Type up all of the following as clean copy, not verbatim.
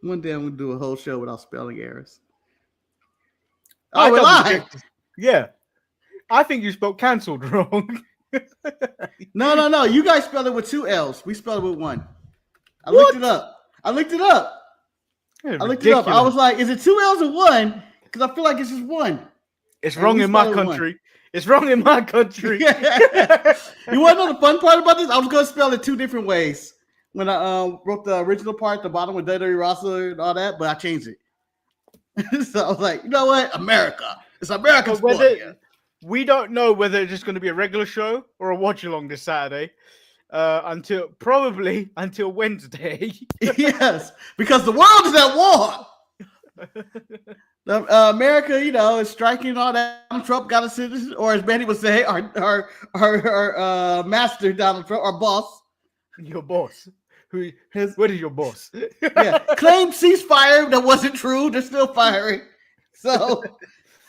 One day I'm gonna do a whole show without spelling errors. I Oh, we're double live. checked. Yeah. I think you spelled cancelled wrong. No. You guys spell it with 2 L's. We spell it with 1. I What? looked it up. I looked it up. Ridiculous. I was like, is it 2 L's or 1? Because I feel like it's just 1. It's wrong in my country. It's wrong in my country. You want to know the fun part about this? I was going to spell it 2 different ways when I wrote the original part, the bottom with WWE roster and all that, but I changed it. So I was like, you know what? America. It's American sport. We don't know whether it's just going to be a regular show or a watch along this Saturday. Until Wednesday. Yes, because the world is at war. America, is striking all that. Donald Trump got a citizen, or as Manny would say, our master Donald Trump, our boss. Your boss. What is your boss? Yeah, claimed ceasefire that wasn't true. They're still firing. So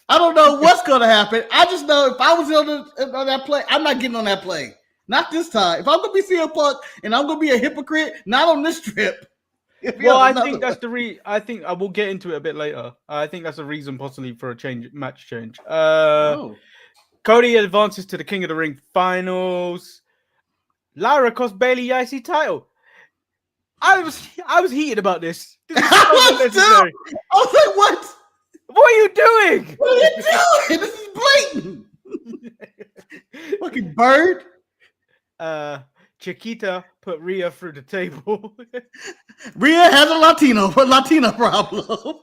I don't know what's going to happen. I just know if I was on that plane, I'm not getting on that plane. Not this time. If I'm going to be CM Punk and I'm going to be a hypocrite, not on this trip. Well, I think that's the I think I will get into it a bit later. I think that's a reason possibly for a match change. Cody advances to the King of the Ring finals. Lyra costs Bayley the IC title. I was heated about this. This is so unnecessary. I was like, what? What are you doing? What are you doing? This is blatant. Fucking bird. Chiquita put Rhea through the table. Rhea has a Latino problem.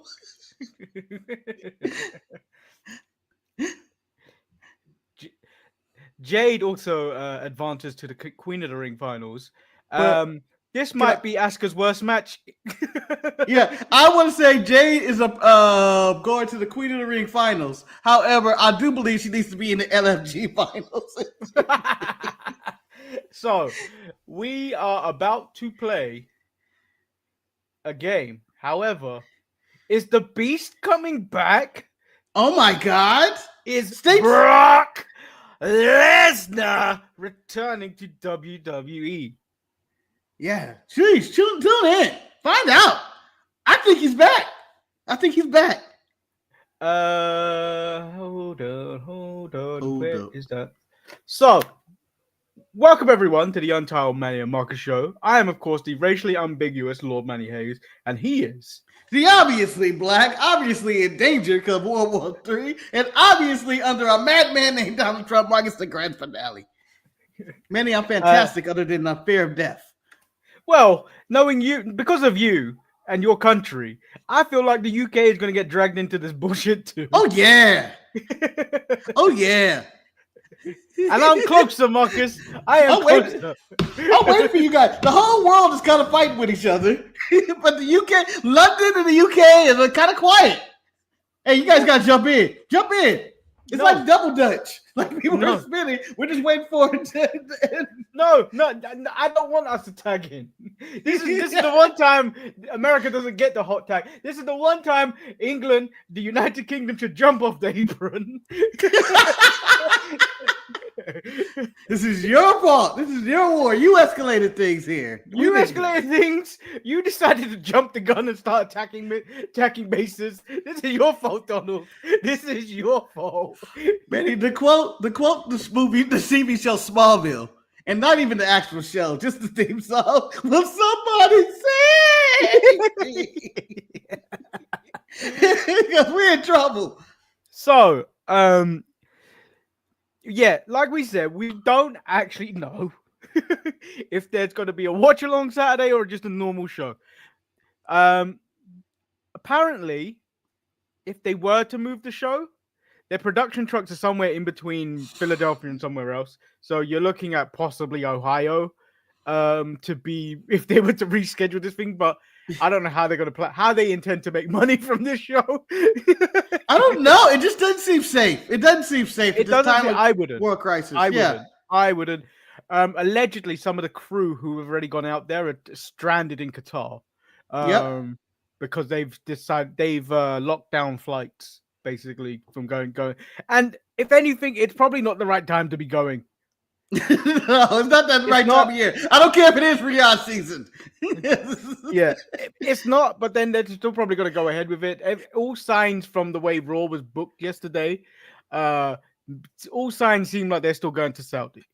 Jade also advances to the Queen of the Ring finals. This might be Asuka's worst match. Yeah, I want to say Jade is going to the Queen of the Ring finals. However, I do believe she needs to be in the LFG finals. So, we are about to play a game. However, is the Beast coming back? Oh my God! Is Brock Lesnar returning to WWE? Yeah, jeez, tune in. Find out. I think he's back. Hold on. Where is that? So, welcome everyone to the Untitled Manny and Marcus show. I am, of course, the racially ambiguous Lord Manny Hayes, and he is the obviously black, obviously in danger because of World War III, and obviously under a madman named Donald Trump. Marcus, the grand finale. Manny, I'm fantastic, other than the fear of death. Well, knowing you, because of you and your country, I feel like the UK is going to get dragged into this bullshit too. Oh, yeah. Oh, yeah. And I'm closer, Marcus. I am closer. I'm waiting for you guys. The whole world is kind of fighting with each other. But the UK, London and the UK is kind of quiet. Hey, you guys got to jump in. Jump in. It's like double Dutch. Like people are spinning. We're just waiting for it to No, I don't want us to tag in. This is the one time America doesn't get the hot tag. This is the one time England, the United Kingdom, should jump off the apron. This is your fault. This is your war. You escalated things here. You escalated things. You decided to jump the gun and start attacking bases. This is your fault, Donald. This is your fault. Manny, the quote, this movie, the TV show Smallville, and not even the actual show, just the theme song. Will somebody sing? Because we're in trouble. So, yeah, like we said, we don't actually know if there's going to be a watch along Saturday or just a normal show. Apparently, if they were to move the show, their production trucks are somewhere in between Philadelphia and somewhere else. So you're looking at possibly Ohio to be, if they were to reschedule this thing, but I don't know how they're going to play, how they intend to make money from this show. I don't know. It just doesn't seem safe. It doesn't seem safe. It doesn't. I wouldn't. World crisis. I wouldn't. Allegedly, some of the crew who have already gone out there are stranded in Qatar. Because they've decided they've locked down flights basically from going. And if anything, it's probably not the right time to be going. No, it's not that right time of year. I don't care if it is Rhea season. Yeah, it's not, but then they're still probably going to go ahead with it. All signs from the way Raw was booked yesterday, all signs seem like they're still going to Saudi.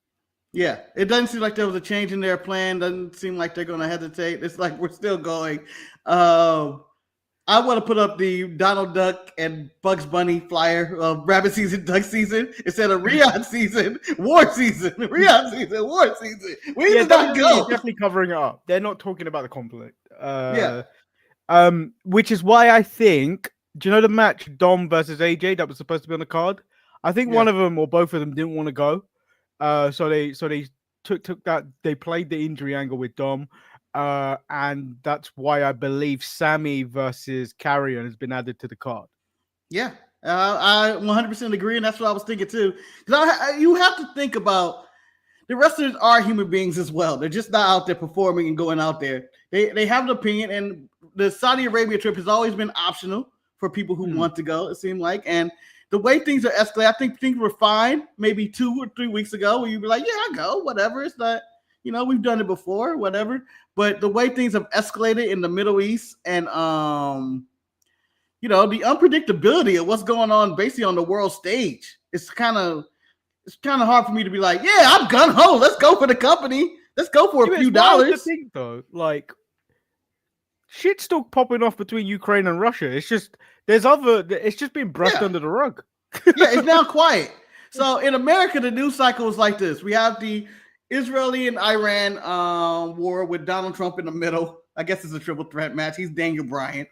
Yeah, it doesn't seem like there was a change in their plan. Doesn't seem like they're going to hesitate. It's like we're still going. I want to put up the Donald Duck and Bugs Bunny flyer of rabbit season, duck season, instead of Rhea season, war season, Rhea season, war season. We need to not go. Definitely covering it up. They're not talking about the conflict. Which is why I think, do you know the match Dom versus AJ that was supposed to be on the card? I think one of them or both of them didn't want to go. So they took that. They played the injury angle with Dom. And that's why I believe Sammy versus Karrion has been added to the card. Yeah, I 100% agree, and that's what I was thinking too. Because you have to think about the wrestlers are human beings as well. They're just not out there performing and going out there. They have an opinion, and the Saudi Arabia trip has always been optional for people who want to go. It seemed like, and the way things are escalating, I think things were fine maybe 2 or 3 weeks ago, where you'd be like, "Yeah, I go, whatever." It's not. We've done it before, whatever. But the way things have escalated in the Middle East and, the unpredictability of what's going on basically on the world stage, it's kind of hard for me to be like, yeah, I'm gung-ho. Let's go for the company. Let's go for a few dollars. The thing, though, like, shit's still popping off between Ukraine and Russia. It's just, it's just being brushed under the rug. Yeah, it's now quiet. So in America, the news cycle is like this. We have the Israeli and Iran war with Donald Trump in the middle. I guess it's a triple threat match. He's Daniel Bryan.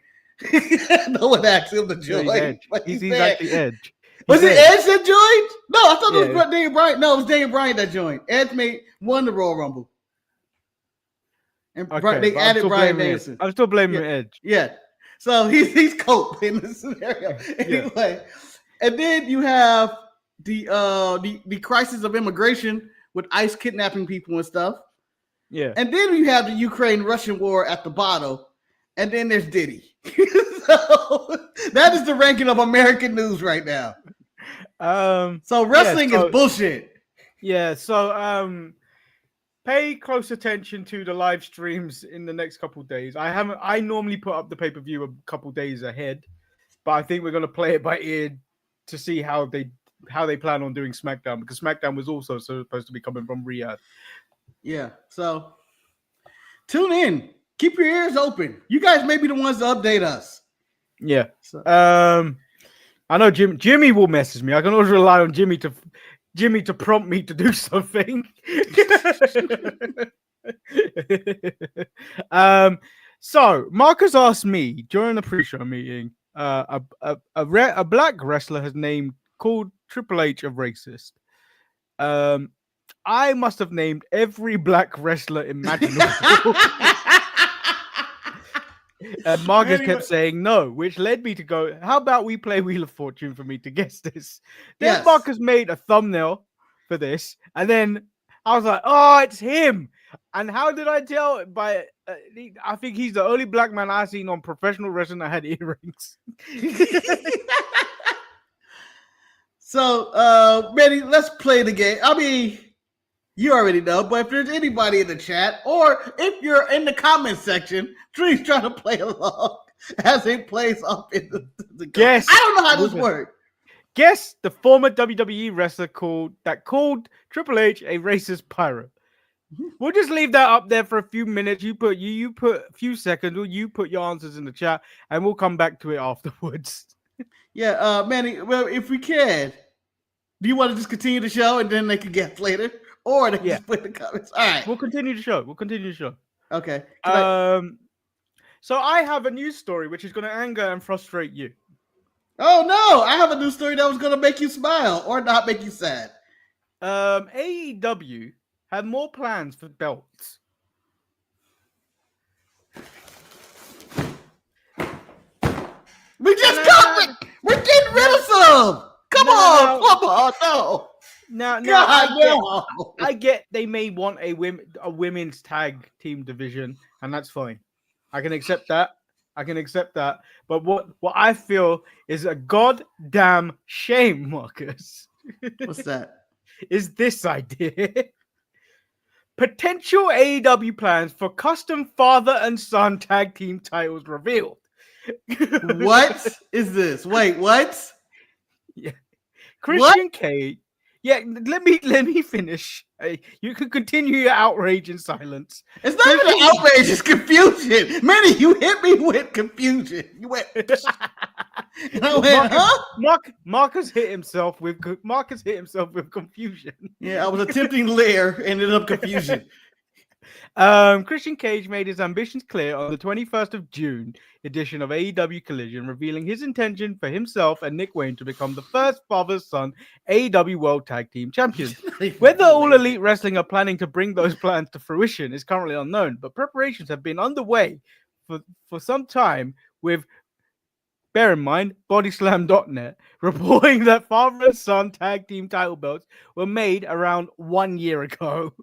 No one asked him to join. He's actually Edge. Was it Edge that joined? No, I thought it was Daniel Bryan. No, it was Daniel Bryan that joined. Edge won the Royal Rumble. And they added Bryan Danielson. I'm still blaming Edge. Yeah. So he's cope in this scenario. Anyway. And then you have the crisis of immigration with ICE kidnapping people and stuff. Yeah. And then you have the Ukraine-Russian war at the bottom. And then there's Diddy. So that is the ranking of American news right now. So wrestling is bullshit. Yeah. So pay close attention to the live streams in the next couple of days. I normally put up the pay-per-view a couple days ahead, but I think we're going to play it by ear to see how they plan on doing SmackDown, because SmackDown was also supposed to be coming from Riyadh. Yeah, so tune in. Keep your ears open. You guys may be the ones to update us. Yeah. So. I know Jimmy will message me. I can always rely on Jimmy to prompt me to do something. So Marcus asked me during the pre-show meeting, a black wrestler has called Triple H a racist. I must have named every black wrestler imaginable. And Marcus kept saying no, which led me to go, how about we play Wheel of Fortune for me to guess this? Then Marcus made a thumbnail for this, and then I was like, oh, it's him. And how did I tell? I think he's the only black man I've seen on professional wrestling that had earrings. So, Manny, let's play the game. I mean, you already know, but if there's anybody in the chat or if you're in the comment section, please try to play along as it plays up in the guess. I don't know how this works. Guess the former WWE wrestler called Triple H a racist pirate. We'll just leave that up there for a few minutes. You put a few seconds, or you put your answers in the chat, and we'll come back to it afterwards. Yeah, Manny, well, if we can, do you want to just continue the show and then they can guess later? Or they can just put in the comments. All right. We'll continue the show. Okay. So I have a news story which is going to anger and frustrate you. Oh, no. I have a news story that was going to make you smile or not make you sad. AEW have more plans for belts. We just got it. We're getting rid of some. Come on. No. Now, I get they may want a women's tag team division, and that's fine. I can accept that. But what I feel is a goddamn shame, Marcus. What's that? is this idea. Potential AEW plans for custom father and son tag team titles revealed. What is this? Wait, what? Yeah. Christian Cage. Yeah, let me finish. You can continue your outrage in silence. It's not even an outrage, it's confusion. Manny, you hit me with confusion. You went. And I went, Marcus hit himself with confusion. Yeah, I was attempting lair, ended up confusion. Christian Cage made his ambitions clear on the 21st of June edition of AEW Collision, revealing his intention for himself and Nick Wayne to become the first father-son AEW World Tag Team Champions. Whether All Elite Wrestling are planning to bring those plans to fruition is currently unknown, but preparations have been underway for some time, with, bear in mind, Bodyslam.net reporting that father and son tag team title belts were made around 1 year ago.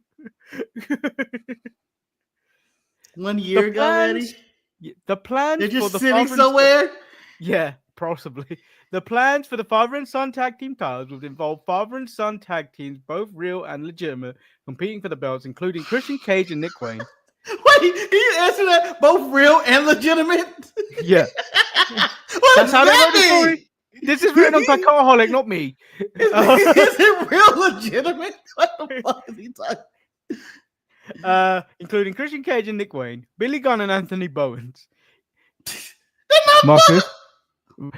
1 year ago, Manny? The plans They're just for the sitting somewhere? Yeah, possibly. The plans for the father and son tag team titles would involve father and son tag teams, both real and legitimate, competing for the belts, including Christian Cage and Nick Wayne. Wait, can you answer that? Both real and legitimate? Yeah. That's how they wrote the story. This is written on Psychoholic, not me. Is it real legitimate? What the fuck is he talking? Including Christian Cage and Nick Wayne, Billy Gunn and Anthony Bowens. Marcus,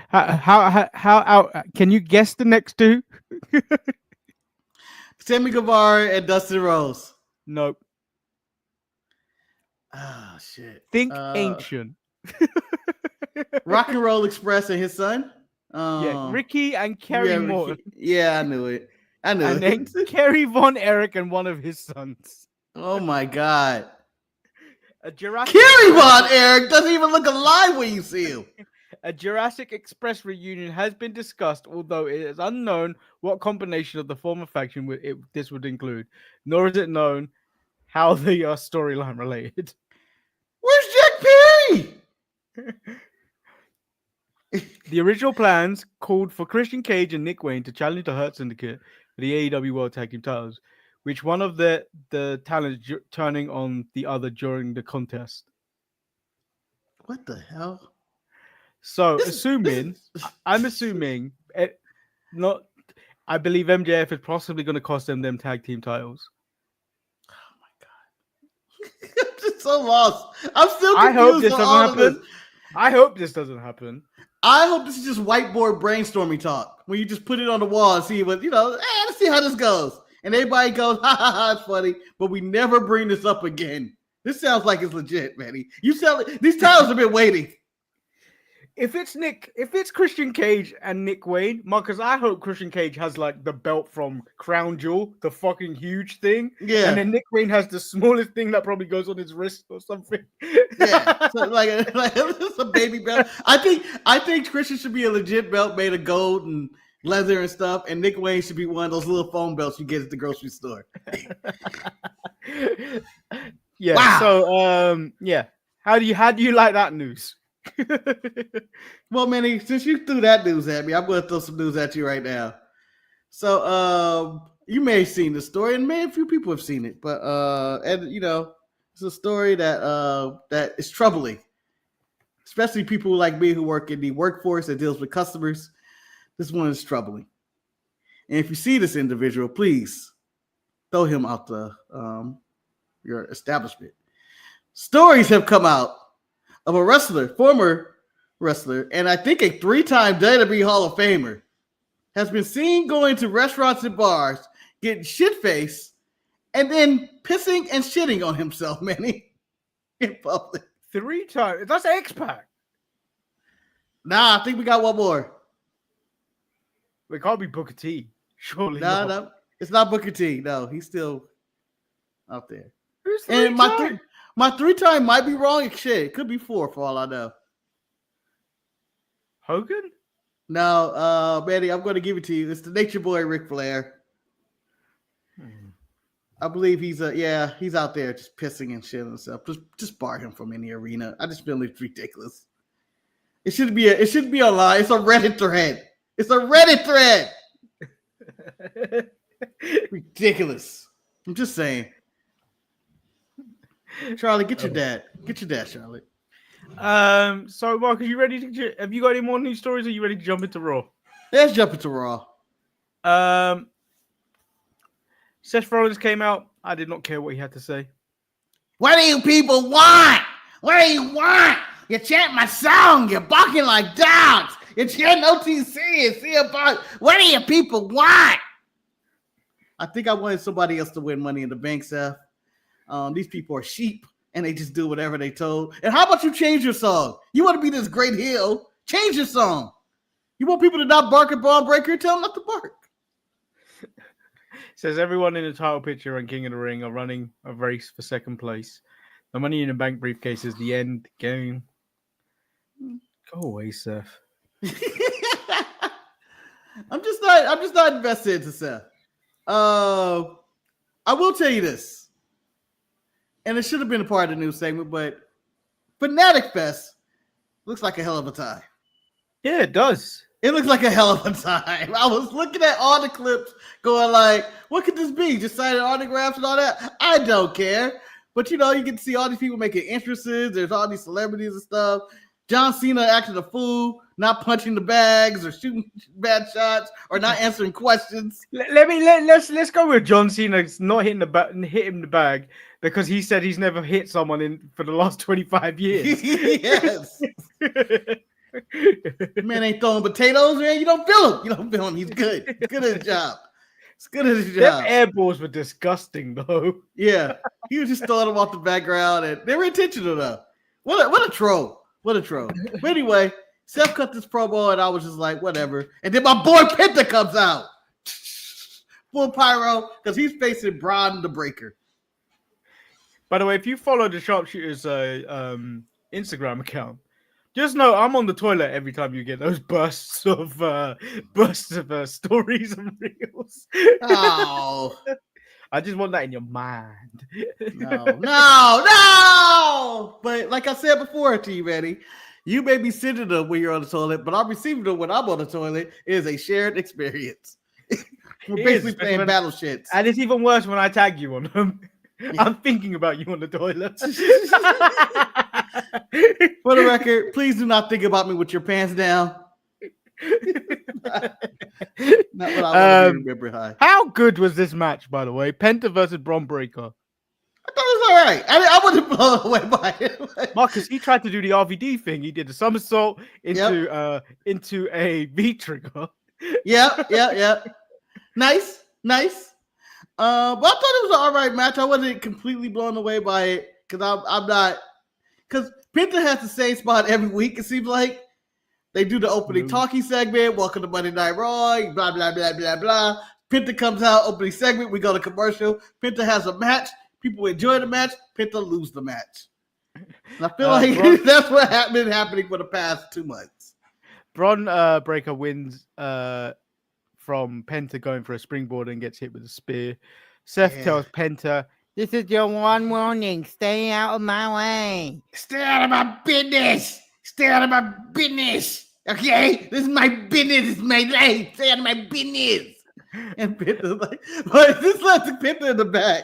how can you guess the next two? Sammy Guevara and Dustin Rhodes. Nope. Oh shit. Think ancient. Rock and Roll Express and his son. Yeah, Ricky and Kerry Morton. Yeah, I knew it. And then Kerry Von Erich and one of his sons. Oh my god. Kerry Von Erich doesn't even look alive when you see him. A Jurassic Express reunion has been discussed, although it is unknown what combination of the former faction this would include, nor is it known how they are storyline related. Where's Jack Perry? The original plans called for Christian Cage and Nick Wayne to challenge the Hurt Syndicate for the AEW World Tag Team titles, which one of the talents turning on the other during the contest. What the hell? So, I'm assuming, I believe MJF is possibly going to cost them tag team titles. Oh my god. I'm just so lost. I'm still confused. I hope this doesn't happen. I hope this doesn't happen. I hope this is just whiteboard brainstorming talk, where you just put it on the wall and see what, let's see how this goes. And everybody goes, ha ha ha, it's funny, but we never bring this up again. This sounds like it's legit, Manny. These titles have been waiting. If it's Christian Cage and Nick Wayne, Marcus, I hope Christian Cage has like the belt from Crown Jewel, the fucking huge thing. Yeah. And then Nick Wayne has the smallest thing that probably goes on his wrist or something. Yeah. So like it's a baby belt. I think Christian should be a legit belt made of gold and leather and stuff, and Nick Wayne should be one of those little foam belts you get at the grocery store. Yeah. Wow. So yeah. How do you like that news? Well, Manny, since you threw that news at me, I'm going to throw some news at you right now. So, you may have seen the story, and maybe a few people have seen it, but it's a story that is troubling, especially people like me who work in the workforce that deals with customers. This one is troubling, and if you see this individual, please throw him out your establishment. Stories have come out of a former wrestler, and I think a 3-time WWE Hall of Famer, has been seen going to restaurants and bars, getting shit-faced, and then pissing and shitting on himself, Manny, in public. 3 times? That's X-Pac. Nah, I think we got one more. It can't be Booker T. Surely No, it's not Booker T. No, he's still out there. Who's 3 times? My 3-time might be wrong. Shit, it could be 4 for all I know. Hogan? No, Manny, I'm going to give it to you. It's the Nature Boy Ric Flair. I believe he's out there just pissing and shit himself. Just bar him from any arena. I just feel it's ridiculous. It should be online. It's a Reddit thread. Ridiculous. I'm just saying. Charlie, get your dad. Get your dad, Charlie. So Mark, are you ready to? Have you got any more news stories? Or are you ready to jump into Raw? Let's jump into Raw. Seth Rollins came out. I did not care what he had to say. What do you people want? What do you want? You chant my song. You're barking like dogs. You chant OTC and CM Punk. What do you people want? I think I wanted somebody else to win Money in the Bank, Seth. These people are sheep, and they just do whatever they told. And how about you change your song? You want to be this great heel? Change your song. You want people to not bark at Braun Breaker? Tell them not to bark. Says everyone in the title picture and King of the Ring are running a race for second place. The Money in the Bank briefcase is the end game. Go away, Seth. I'm just not invested into Seth. I will tell you this, and it should have been a part of the news segment, but Fanatic Fest looks like a hell of a time. Yeah, it does. It looks like a hell of a time. I was looking at all the clips going like, what could this be? Just signing autographs and all that? I don't care. But, you get to see all these people making entrances. There's all these celebrities and stuff. John Cena acting a fool, not punching the bags or shooting bad shots or not answering questions. Let's go with John Cena not hitting the bag because he said he's never hit someone for the last 25 years. Yes. Man ain't throwing potatoes, man. You don't feel him. You don't feel him. He's good. He's good at his job. He's good at his job. Them air balls were disgusting, though. Yeah. He was just throwing them off the background, and they were intentional, though. What a troll. What a troll. But anyway, Seth cut this promo, and I was just like, whatever. And then my boy Penta comes out. Full pyro, because he's facing Braun the Breaker. By the way, if you follow the Sharpshooters Instagram account, just know I'm on the toilet every time you get those bursts of stories and reels. Oh. I just want that in your mind. No. But like I said before, T-Ready, you may be sending them when you're on the toilet, but I'm receiving them when I'm on the toilet. It is a shared experience. We're basically playing battle shits. And it's even worse when I tag you on them. Yeah. I'm thinking about you on the toilet. For the record, please do not think about me with your pants down. Not what I want to remember high. How good was this match, by the way? Penta versus Braun Breaker. I thought it was all right. I wasn't blown away by it. Marcus, he tried to do the RVD thing. He did a somersault into a V trigger. Yeah. Nice. But I thought it was an all right match. I wasn't completely blown away by it because I'm not. Because Penta has the same spot every week. It seems like they do the opening talking segment. Welcome to Monday Night Raw. Blah blah blah blah blah. Penta comes out opening segment. We go to commercial. Penta has a match. People enjoy the match. Penta lose the match. And I feel like that's what has been happening for the past 2 months. Braun Breaker wins from Penta going for a springboard and gets hit with a spear. Seth tells Penta, "This is your one warning. Stay out of my way. Stay out of my business. Stay out of my business. Okay? This is my business. It's my life. Stay out of my business." And Penta's like, but this left Penta in the back,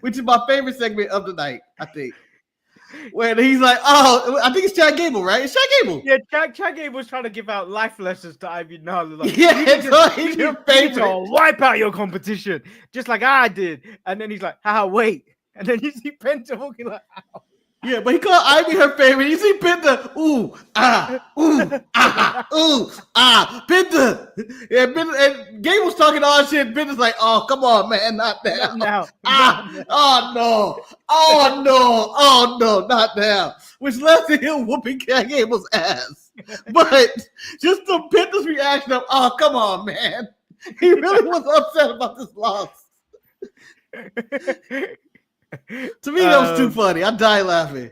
which is my favorite segment of the night, I think. Where he's like, oh, I think it's Chad Gable, right? It's Chad Gable. Yeah, Chad Gable was trying to give out life lessons to Ivy Nile. Like, he's your favorite. Wipe out your competition, just like I did. And then he's like, wait. And then you see Penta walking like, ow. Yeah, but he called Ivy her favorite. You see Penta, Penta. Yeah, Penta, and Gable's talking all shit. Penta's like, oh, come on, man, not now. Oh, no, not now. Which led to him whooping Gable's ass. But just the Penta's reaction of, oh, come on, man. He really was upset about this loss. To me, that was too funny. I died laughing.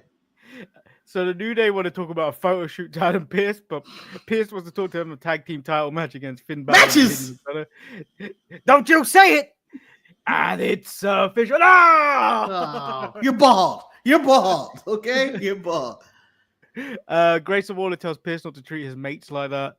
So the New Day want to talk about a photo shoot to Adam Pearce, but Pearce wants to talk to him a tag team title match against Finn Balor. Matches! Don't you say it! And it's official. Oh! You're bald. Okay? You're bald. Grayson Waller tells Pearce not to treat his mates like that.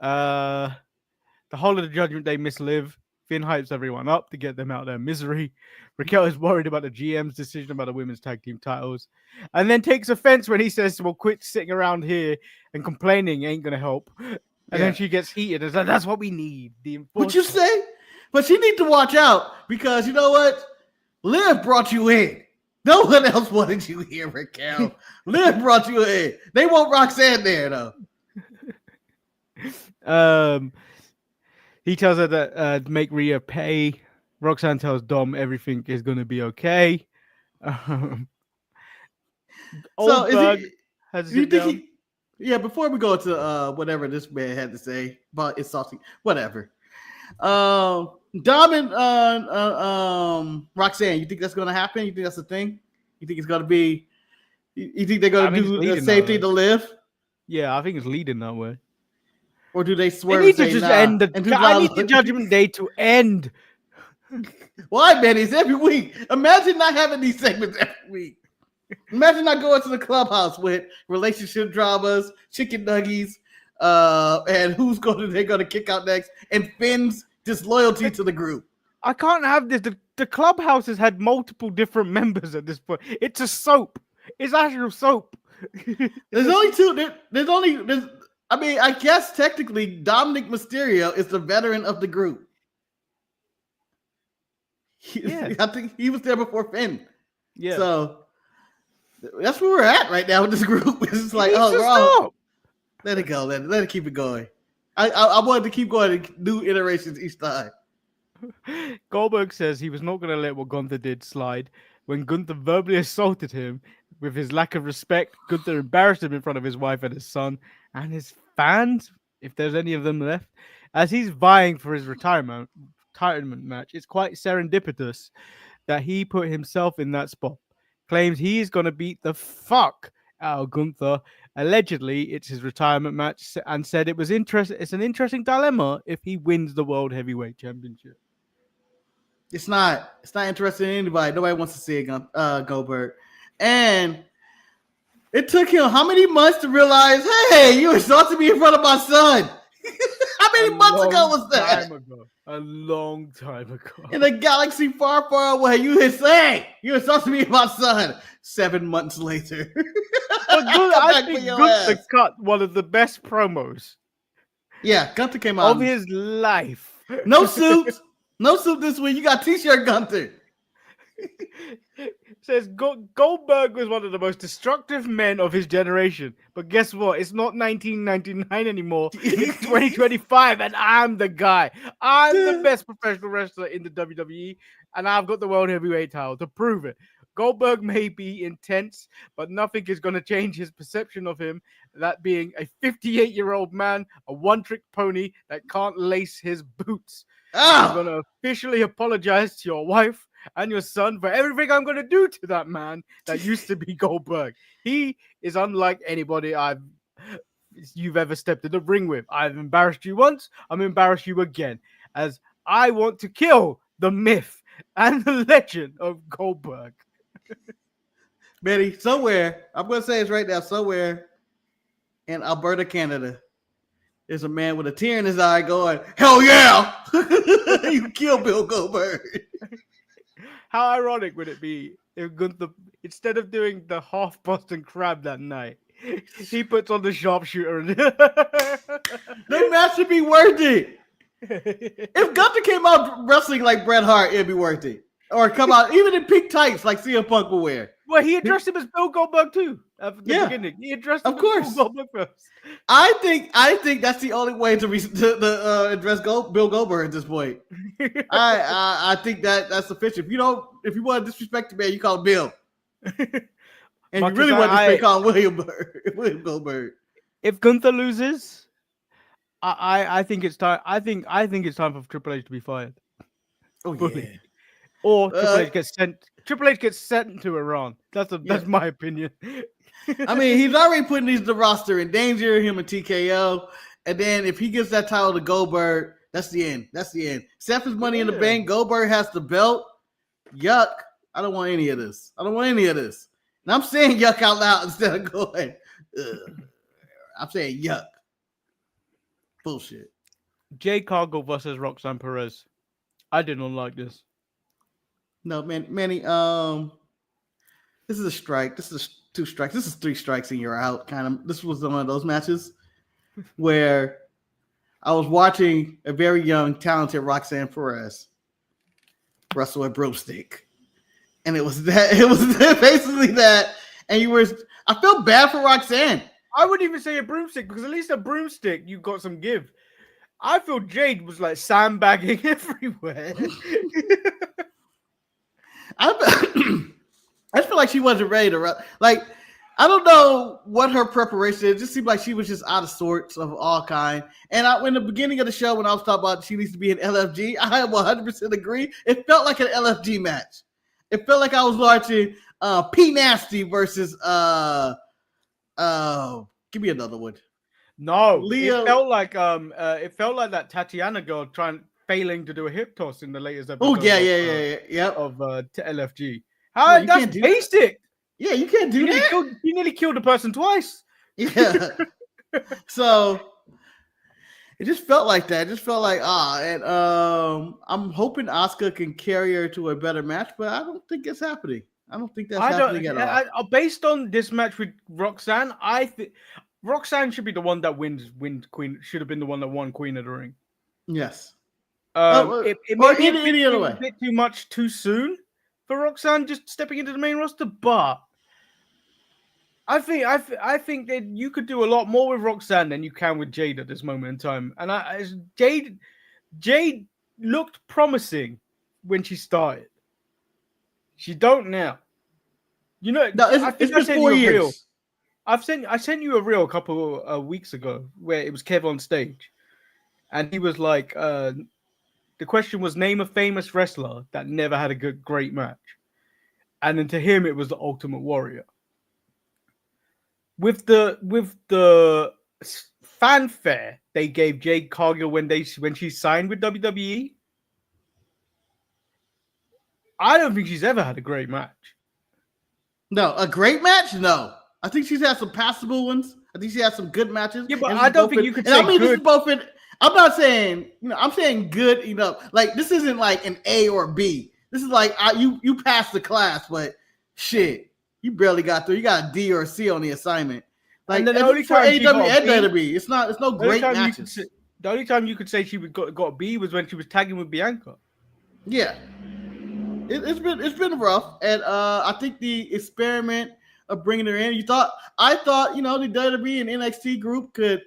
The whole of the Judgment Day miss Liv. Finn hypes everyone up to get them out of their misery. Raquel is worried about the GM's decision about the women's tag team titles, and then takes offense when he says, "Well, quit sitting around here and complaining ain't gonna help." And then she gets heated and says, "That's what we need." What you say? But she need to watch out because you know what? Liv brought you in. No one else wanted you here, Raquel. Liv brought you in. They want Roxanne there though. He tells her that make Rhea pay. Roxanne tells Dom everything is going to be okay. So before we go to whatever this man had to say about it's salty, whatever. Dom and Roxanne, you think that's going to happen? You think that's a thing? You think it's going to be? You think they're going to do the same thing to Liv? Yeah, I think it's leading that way. Or do they swear? They need to just end I need the Judgment Day to end. Why, man? It's every week. Imagine not having these segments every week. Imagine not going to the clubhouse with relationship dramas, chicken nuggies, and they're going to kick out next, and Finn's disloyalty to the group. I can't have this. The clubhouse has had multiple different members at this point. It's a soap. It's actual soap. There's only two. I mean, I guess technically Dominic Mysterio is the veteran of the group. I think he was there before Finn. Yeah. So that's where we're at right now with this group. It's like, let it go. Let it keep it going. I wanted to keep going new iterations each time. Goldberg says he was not going to let what Gunther did slide. When Gunther verbally assaulted him with his lack of respect, Gunther embarrassed him in front of his wife and his son and his fans, if there's any of them left, as he's vying for his retirement match. It's quite serendipitous that he put himself in that spot. Claims he's going to beat the fuck out of Gunther. Allegedly, it's his retirement match, and said it's an interesting dilemma if he wins the World Heavyweight Championship. It's not interesting to anybody. Nobody wants to see it, Goldberg. And it took him how many months to realize, hey, you insulted me in front of my son? How many months ago was that? A long time ago. In a galaxy far, far away, you insulted me in my son. 7 months later. I think Gunther cut one of the best promos. Yeah, Gunther came out of his life. No suit. No suit this week. You got t-shirt Gunther. Says Goldberg was one of the most destructive men of his generation. But guess what? It's not 1999 anymore. It's 2025, and I'm the guy. I'm the best professional wrestler in the WWE, and I've got the World Heavyweight title to prove it. Goldberg may be intense, but nothing is going to change his perception of him, that being a 58-year-old man, a one-trick pony that can't lace his boots. I'm going to officially apologize to your wife and your son for everything I'm going to do to that man that used to be Goldberg. He is unlike anybody you've ever stepped in the ring with. I've embarrassed you once. I'm embarrassed you again, as I want to kill the myth and the legend of Goldberg. Betty, somewhere, I'm going to say it's right now, somewhere in Alberta, Canada, there's a man with a tear in his eye going, hell yeah! You kill Bill Goldberg. How ironic would it be if Gunther, instead of doing the half Boston Crab that night, he puts on the Sharpshooter? The match should be worth it. If Gunther came out wrestling like Bret Hart, it'd be worth it. Or come out even in pink tights like CM Punk will wear. Well, he addressed him as Bill Goldberg too. At the beginning, he addressed him as Bill Goldberg first. I think that's the only way to address Bill Goldberg at this point. I think that's sufficient. If you want to disrespect the man, you call him Bill. And you really want to disrespect, call him William Goldberg. If Gunther loses, I think it's time. I think it's time for Triple H to be fired. Oh yeah. Or Triple H gets sent to Iran. That's my opinion. I mean, he's already putting the roster in danger, him and TKO. And then if he gives that title to Goldberg, that's the end. Seth is Money in the Bank. Goldberg has the belt. Yuck. I don't want any of this. And I'm saying yuck out loud instead of going, ugh. I'm saying yuck. Bullshit. Jade Cargill versus Roxanne Perez. I did not like this. No, Manny. This is a strike. This is 2 strikes. This is 3 strikes and you're out. Kind of. This was one of those matches where I was watching a very young, talented Roxanne Perez wrestle a broomstick, and it was that. It was basically that. And you were. I felt bad for Roxanne. I wouldn't even say a broomstick because at least a broomstick you got some give. I feel Jade was like sandbagging everywhere. I just feel like she wasn't ready to like. I don't know what her preparation is. It just seemed like she was just out of sorts of all kind. And in the beginning of the show, when I was talking about she needs to be an LFG, I 100% agree. It felt like an LFG match. It felt like I was watching P Nasty versus give me another one. No, Leo. It felt like that Tatiana girl failing to do a hip toss in the latest episode. Oh yeah. Of LFG. How that's basic. Yeah, you can't do that. You nearly killed a person twice. Yeah. So it just felt like that. It just felt like and I'm hoping Asuka can carry her to a better match, but I don't think it's happening. I don't think that's happening at all. Based on this match with Roxanne, I think Roxanne should be the one that wins Queen. Should have been the one that won Queen of the Ring. Yes. It may be a bit too much too soon for Roxanne just stepping into the main roster, but I think that you could do a lot more with Roxanne than you can with Jade at this moment in time. And Jade looked promising when she started. She don't now. You know, it's been 4 years. I sent you a reel a couple of weeks ago where it was Kev on stage, and he was like, the question was name a famous wrestler that never had a great match, and then to him it was the Ultimate Warrior. With the fanfare they gave Jade Cargill when she signed with WWE, I don't think she's ever had a great match. No, a great match? No. I think she's had some passable ones. I think she had some good matches. Yeah, but I don't think you could say good. This is both in. I'm not saying, I'm saying good, like this isn't like an A or B. This is like you passed the class, but shit, you barely got through. You got a D or a C on the assignment. Like the only time AEW and WWE, it's no great matches. The only time you could say she got a B was when she was tagging with Bianca. Yeah. It's been rough, and I think the experiment of bringing her in. I thought the WWE and NXT group could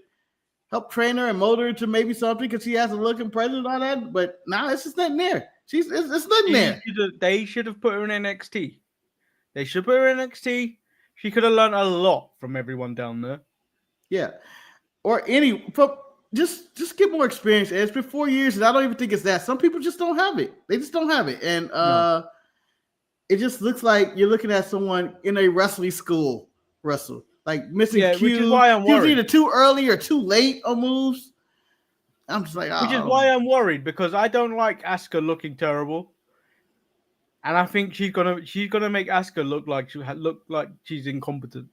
help train her and mold her to maybe something because she has a look and presence and all that. But now it's just nothing there. It's nothing there. They should have put her in NXT. They should put her in NXT. She could have learned a lot from everyone down there. Yeah, just get more experience. It's been 4 years, and I don't even think it's that. Some people just don't have it. They just don't have it, and it just looks like you're looking at someone in a wrestling school like missing cues. Which is why I'm worried. Either too early or too late on moves. I'm just like, which is why I'm worried because I don't like Asuka looking terrible, and I think she's gonna make Asuka look like she's incompetent.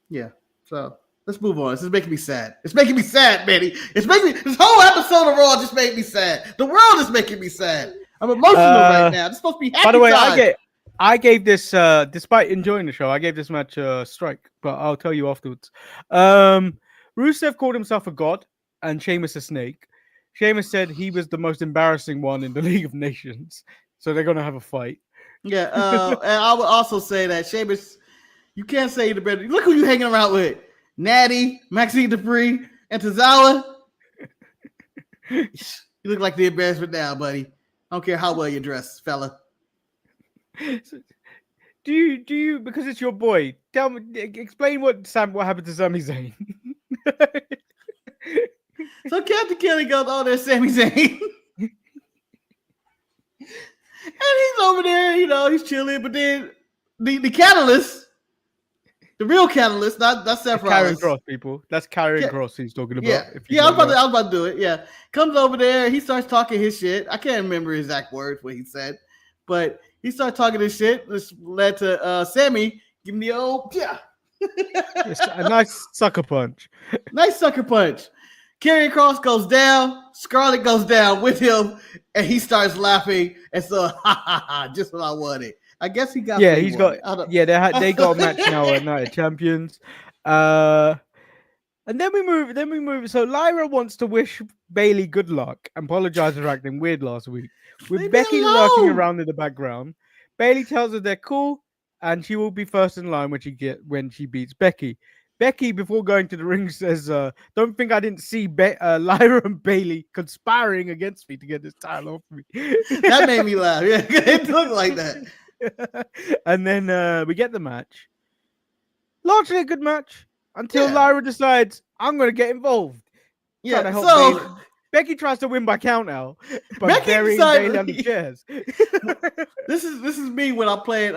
Yeah. So. Let's move on. This is making me sad. It's making me sad, Manny. This whole episode of Raw just made me sad. The world is making me sad. I'm emotional right now. It's supposed to be happy. By the way, time. I gave this, despite enjoying the show, I gave this match a strike, but I'll tell you afterwards. Rusev called himself a god and Sheamus a snake. Sheamus said he was the most embarrassing one in the League of Nations, so they're going to have a fight. Yeah, and I would also say that Sheamus, you can't say the better. Look who you hanging around with. Natty, Maxine Dupree, and Tozawa. You look like the embarrassment now, buddy. I don't care how well you dress, fella. Do you because it's your boy? Tell me, explain what happened to Sami Zayn. So Captain Kelly goes, "Oh, there's Sami Zayn," and he's over there. He's chilling. But then the catalyst. The real catalyst, not Seth Rollins. Karrion Kross, people. That's Karrion Kross he's talking about. I was about to do it. Yeah. Comes over there. He starts talking his shit. I can't remember his exact words, what he said. But he started talking his shit. This led to Sammy giving the old, a nice sucker punch. Nice sucker punch. Karrion Kross goes down. Scarlett goes down with him, and he starts laughing. And so, just what I wanted. I guess he got. Yeah, he's got. Yeah, they got a match now at Night of Champions. And then we move. So Lyra wants to wish Bayley good luck and apologize for acting weird last week. With Becky lurking around in the background, Bayley tells her they're cool and she will be first in line when she beats Becky. Becky, before going to the ring, says, "Don't think I didn't see Lyra and Bayley conspiring against me to get this title off me." That made me laugh. Yeah, it looked like that. And then we get the match. Largely a good match. Until Lyra decides, I'm going to get involved. Yeah, so Becky tries to win by count out, but burying Bayley under chairs. This is me when I'm playing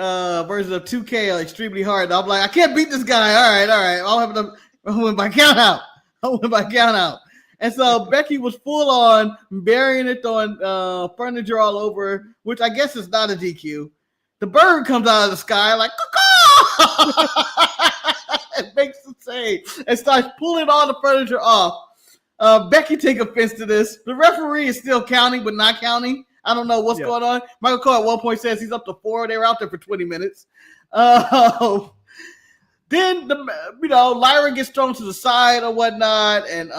version of 2K extremely hard. I'm like, I can't beat this guy. All right. I'll win by count out. And so Becky was full on burying it, throwing furniture all over, which I guess is not a DQ. The bird comes out of the sky like, it makes the save and starts pulling all the furniture off. Becky take offense to this. The referee is still counting, but not counting. I don't know what's going on. Michael Cole at one point says he's up to 4. They were out there for 20 minutes. Then Lyra gets thrown to the side or whatnot, and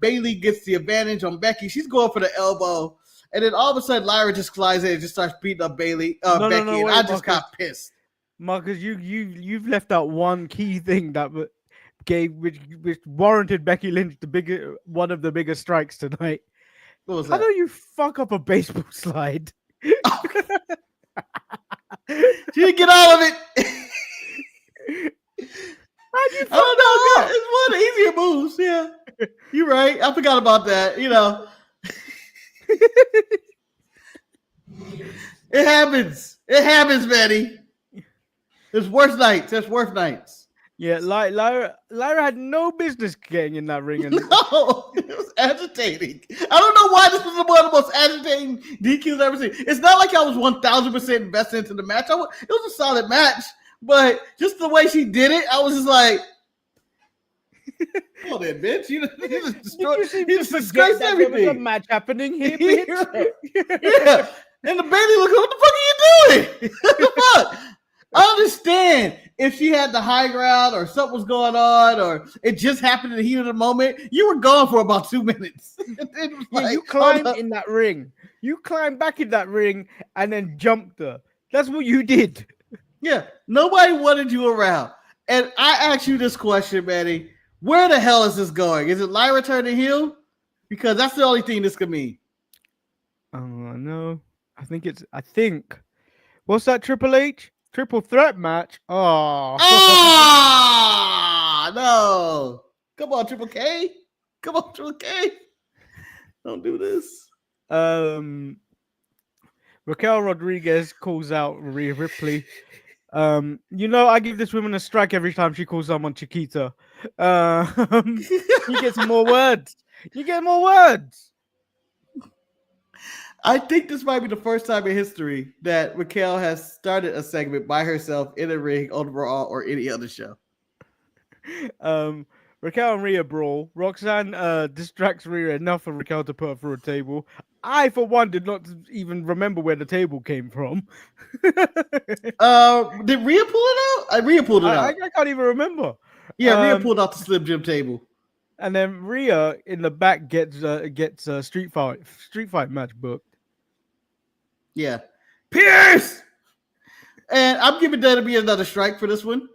Bayley gets the advantage on Becky. She's going for the elbow, and then all of a sudden Lyra just flies in and just starts beating up Becky, and I just got pissed. Marcus, you've left out one key thing that which warranted Becky Lynch one of the biggest strikes tonight. What was that? How do you fuck up a baseball slide? She didn't get all of it. How'd you I don't know. It's one of the easier moves. Yeah, you're right. I forgot about that. It happens. It happens, Manny. There's worse nights. Yeah, Lyra had no business getting in that ring. No, it was agitating. I don't know why this was one of the most agitating DQs I've ever seen. It's not like I was 1,000% invested into the match. It was a solid match, but just the way she did it, I was just like, "Come on, then, bitch! You just disgraced everything." There was a match happening here, bitch. Yeah, and the Bayley look, what the fuck are you doing? What the fuck? I understand if she had the high ground or something was going on or it just happened in the heat of the moment. You were gone for about 2 minutes. You climbed in that ring. You climbed back in that ring and then jumped her. That's what you did. Yeah, nobody wanted you around. And I asked you this question, Manny. Where the hell is this going? Is it Lyra turning heel? Because that's the only thing this could mean. No. I think. What's that, Triple H? Triple threat match? Oh. No. Come on, Triple K. Don't do this. Raquel Rodriguez calls out Rhea Ripley. I give this woman a strike every time she calls someone Chiquita. You get some more words. I think this might be the first time in history that Raquel has started a segment by herself in a ring on Raw or any other show. Raquel and Rhea brawl. Roxanne distracts Rhea enough for Raquel to put her through a table. I, for one, did not even remember where the table came from. Did Rhea pull it out? Rhea pulled it out. I can't even remember. Yeah, Rhea pulled out the Slim Jim table. And then Rhea in the back gets a street fight match booked. Yeah. Pierce! And I'm giving that to be another strike for this one.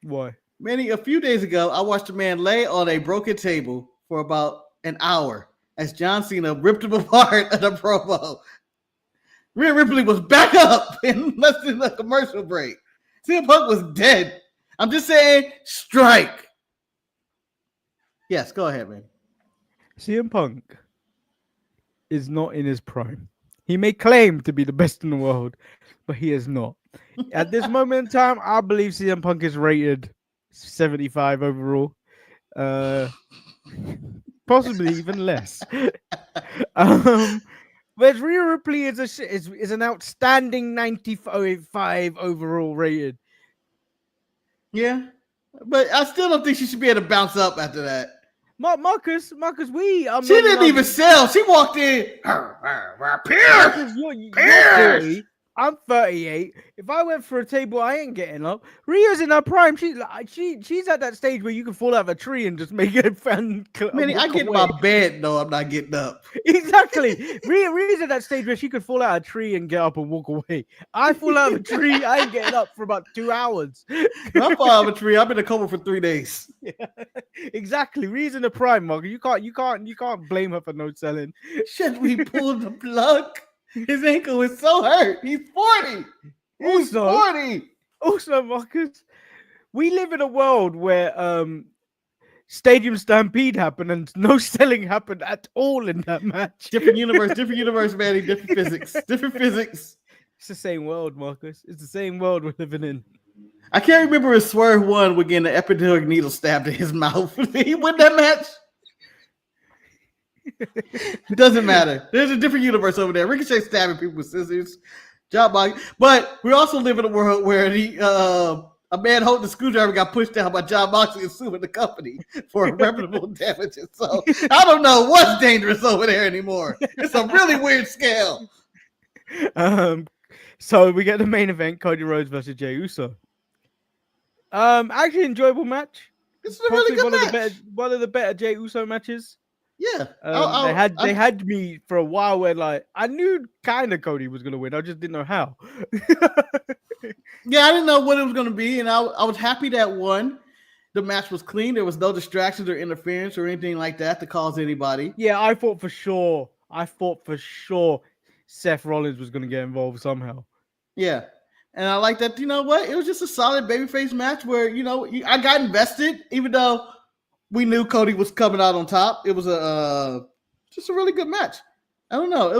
Why? Manny, a few days ago, I watched a man lay on a broken table for about an hour as John Cena ripped him apart at a promo. Rhea Ripley was back up in less than a commercial break. CM Punk was dead. I'm just saying, strike. Yes, go ahead, man. CM Punk is not in his prime. He may claim to be the best in the world, but he is not. At this moment in time, I believe CM Punk is rated 75 overall. Possibly even less. Whereas Rhea Ripley is an outstanding 95 overall rated. Yeah, but I still don't think she should be able to bounce up after that. Marcus, she didn't even sell. She walked in. Pierce. You're 40. I'm 38. If I went for a table, I ain't getting up. Rhea's in her prime. She's at that stage where you can fall out of a tree and just make a fan. Manny, I get in my bed. No, I'm not getting up. Exactly. Rhea's at that stage where she could fall out of a tree and get up and walk away. I fall out of a tree. I ain't getting up for about 2 hours. I fall out of a tree. I've been in a coma for 3 days. Yeah, exactly. Rhea's in the prime, Marcus. You can't blame her for no selling. Should we pull the plug? His ankle is so hurt. He's 40. He's 40. Also, Marcus, we live in a world where Stadium Stampede happened and no selling happened at all in that match. Different universe, Manny. Different physics. It's the same world, Marcus. It's the same world we're living in. I can't remember if Swerve won with getting the epidural needle stabbed in his mouth. He won that match. It doesn't matter. There's a different universe over there. Ricochet stabbing people with scissors, job box. But we also live in a world where a man holding the screwdriver got pushed down by John Moxley and suing the company for irreparable damages. So I don't know what's dangerous over there anymore. It's a really weird scale. So we get the main event: Cody Rhodes versus Jey Uso. Actually, enjoyable match. It's a really good match. One of the better Jey Uso matches. Yeah, they had me for a while where like I knew kind of Cody was gonna win. I just didn't know how. Yeah, I didn't know what it was gonna be, and I was happy that the match was clean. There was no distractions or interference or anything like that to cause anybody. Yeah, I thought for sure Seth Rollins was gonna get involved somehow. Yeah, and I like that. You know what? It was just a solid babyface match where I got invested, even though we knew Cody was coming out on top. It was just a really good match. I don't know. It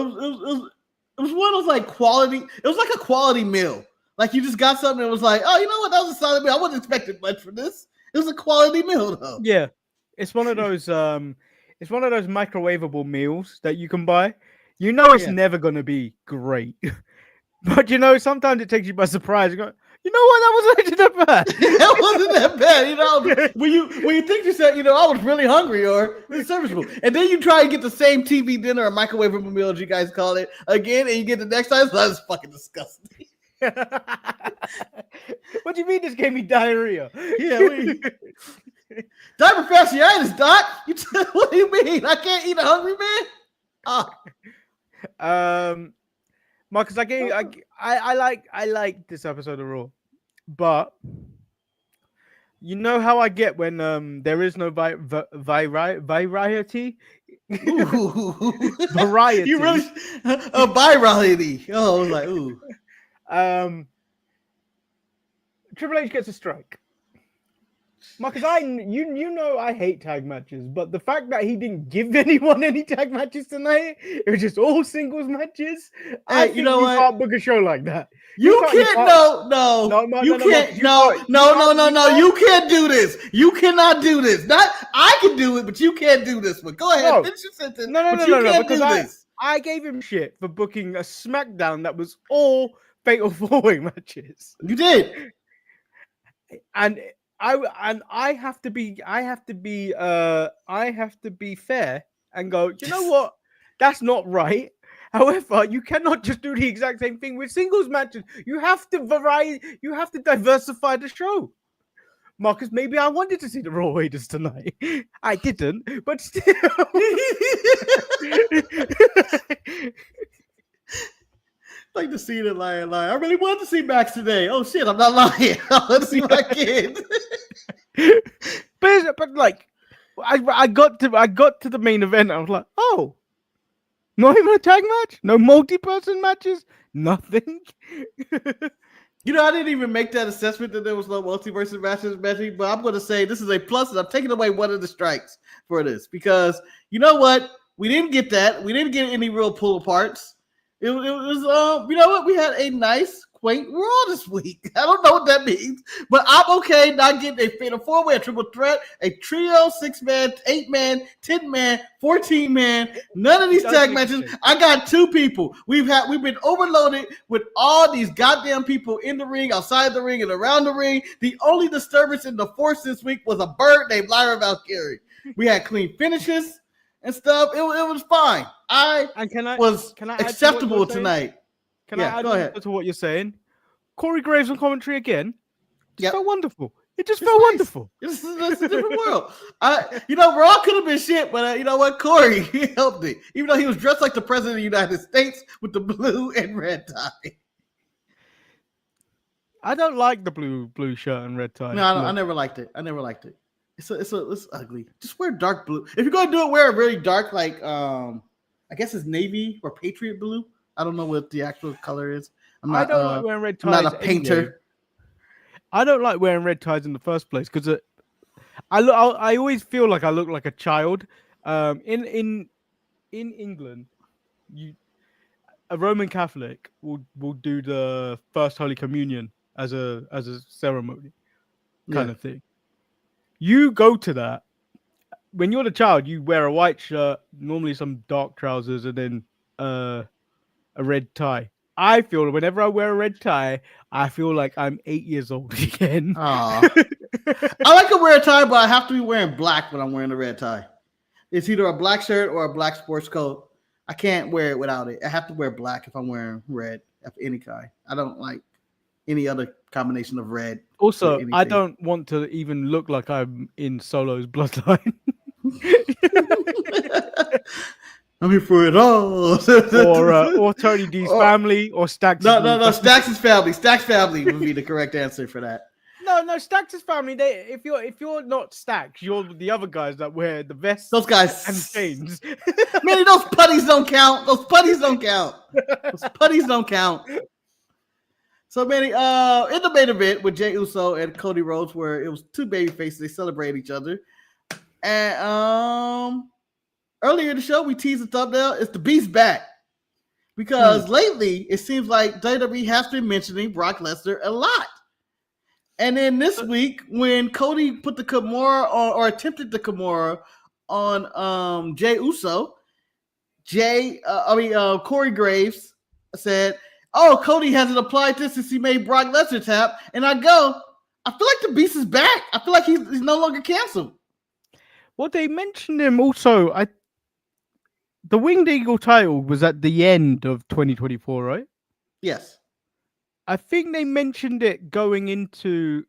was one of those like quality. It was like a quality meal. Like you just got something that was like, oh, you know what? That was a solid meal. I wasn't expecting much from this. It was a quality meal though. Yeah, it's one of those. It's one of those microwavable meals that you can buy. You know it's never gonna be great, but sometimes it takes you by surprise. You go, you know what? That wasn't actually that bad. That wasn't that bad. When you think to yourself, I was really hungry or it's serviceable. And then you try and get the same TV dinner or microwavable meal, as you guys call it, again, and you get the next time. So that's fucking disgusting. What do you mean this gave me diarrhea? Yeah. Diaper fasciitis, Doc. What do you mean? I can't eat a hungry man? Marcus, I like this episode of Raw, but you know how I get when there is no variety. Variety. You really a variety. Oh, I was like, ooh. Triple H gets a strike. Marcus, I hate tag matches, but the fact that he didn't give anyone any tag matches tonight, it was just all singles matches. Hey, you can't book a show like that. You can't do this. You cannot do this. I can do it, but you can't do this one. Go ahead, finish your sentence. No, because I gave him shit for booking a SmackDown that was all fatal four-way matches. You did, and I have to be fair and go, you know what? That's not right. However, you cannot just do the exact same thing with singles matches. You have to diversify the show. Marcus, maybe I wanted to see the Raw Raiders tonight. I didn't, but still. Like to see the lion. I really wanted to see Max today. Oh shit, I'm not lying. I want to see my kid. but like, I got to the main event. I was like, oh, not even a tag match, no multi-person matches, nothing. I didn't even make that assessment that there was no multi-person matches, but I'm going to say this is a plus, and I'm taking away one of the strikes for this because you know what? We didn't get that. We didn't get any real pull aparts. It was you know what? We had a nice, quaint Raw this week. I don't know what that means, but I'm okay not getting a fatal four-way, a triple threat, a trio, 6-man, 8-man, 10-man, 14-man. None of these tag matches. I got 2 people. We've been overloaded with all these goddamn people in the ring, outside the ring, and around the ring. The only disturbance in the force this week was a bird named Lyra Valkyrie. We had clean finishes and stuff. It was fine. Was acceptable tonight. Can I add to what you're saying? Corey Graves on commentary again. It felt wonderful. It just felt wonderful. It's a different world. Raw could have been shit, but you know what? Corey, he helped it. Even though he was dressed like the president of the United States with the blue and red tie. I don't like the blue shirt and red tie. No, I never liked it. It's ugly. Just wear dark blue. If you're gonna do it, wear a really dark, like I guess it's navy or Patriot blue. I don't know what the actual color is. I don't like wearing red ties. I'm not a painter. Anyway. I don't like wearing red ties in the first place because I always feel like I look like a child. In England, a Roman Catholic will do the first Holy Communion as a ceremony kind of thing. You go to that when you're the child. You wear a white shirt, normally some dark trousers, and then a red tie. I feel whenever I wear a red tie, I feel like I'm 8 years old again. I like to wear a tie, but I have to be wearing black when I'm wearing a red tie. It's either a black shirt or a black sports coat. I can't wear it without it. I have to wear black if I'm wearing red of any kind. I don't like any other combination of red. Also, I don't want to even look like I'm in Solo's bloodline. I'm here for it all. or Tony D's family, or Stacks. No. Stacks' family. Stacks' family would be the correct answer for that. No. Stacks' family. If you're not Stacks, you're the other guys that wear the vests. Those guys and chains. Man, those putties don't count. Those putties don't count. So Manny, in the main event with Jey Uso and Cody Rhodes, where it was two baby faces, they celebrate each other, and earlier in the show, we teased the thumbnail. It's the Beast back. Because lately, it seems like WWE has been mentioning Brock Lesnar a lot. And then this week, when Cody put the Kimura or attempted the Kimura on Jey Uso, Corey Graves said, "Oh, Cody hasn't applied this since he made Brock Lesnar tap." And I feel like the Beast is back. I feel like he's no longer canceled. Well, they mentioned him also. The Winged Eagle title was at the end of 2024, right? Yes. I think they mentioned it going into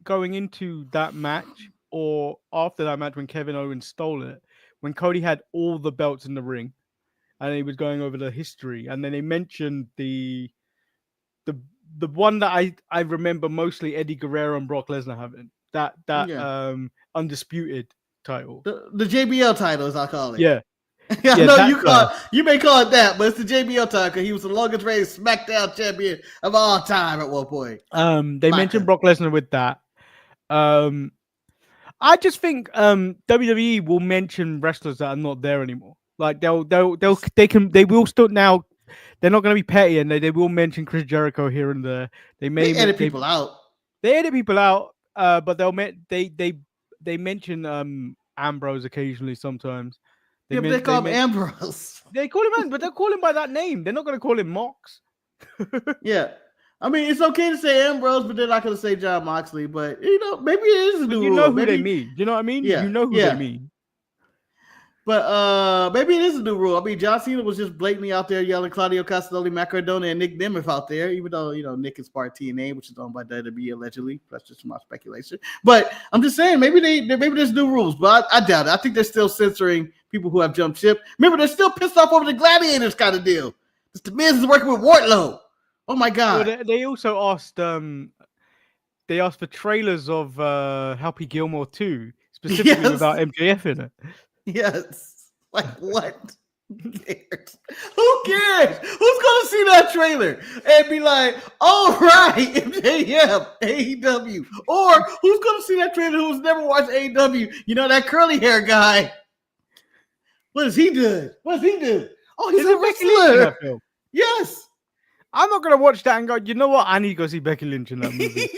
that match or after that match when Kevin Owens stole it, when Cody had all the belts in the ring and he was going over the history. And then they mentioned the one that I remember mostly Eddie Guerrero and Brock Lesnar having, that undisputed title. The JBL title, as I call it. Yeah. I know you may call it that, but it's the JBL title because he was the longest reigning SmackDown champion of all time at one point. They mentioned Brock Lesnar with that. I just think WWE will mention wrestlers that are not there anymore. Like they will still now. They're not going to be petty, and they will mention Chris Jericho here and there. They edit people out. They edit people out, but they mention Ambrose occasionally sometimes. They call him Ambrose. They call him, but they'll call him by that name. They're not going to call him Mox. Yeah. I mean, it's okay to say Ambrose, but they're not going to say John Moxley. But, maybe it is a new rule. You know who they mean. You know what I mean? Yeah. You know who they mean. But maybe it is a new rule. I mean, John Cena was just blatantly out there yelling Claudio Castagnoli, Matt Cardona, and Nick Nemeth out there, even though, Nick is part of TNA, which is owned by WWE allegedly. That's just my speculation. But I'm just saying, maybe there's new rules, but I doubt it. I think they're still censoring people who have jumped ship. Remember, they're still pissed off over the Gladiators kind of deal. The Miz is working with Wardlow. Oh my God. Well, they also asked for trailers of Happy Gilmore 2, specifically without MJF in it. Yes. Like what? Who cares? Who cares? Who's gonna see that trailer and be like, all right, MJF, AEW? Or who's gonna see that trailer who's never watched AEW? That curly hair guy. What does he do? Oh, he's a wrestler. Yes. I'm not gonna watch that and go, you know what? I need to go see Becky Lynch in that movie. Who's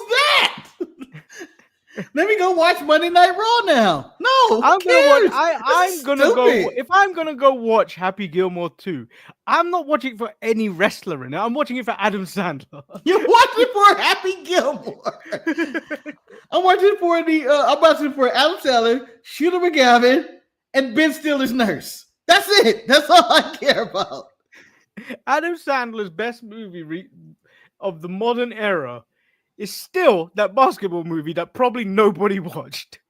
that? Let me go watch Monday Night Raw now. No, I'm gonna go. If I'm gonna go watch Happy Gilmore 2, I'm not watching for any wrestler in it. I'm watching it for Adam Sandler. You're watching for Happy Gilmore. I'm watching for Adam Sandler, Shooter McGavin, and Ben Stiller's nurse. That's it. That's all I care about. Adam Sandler's best movie of the modern era is still that basketball movie that probably nobody watched.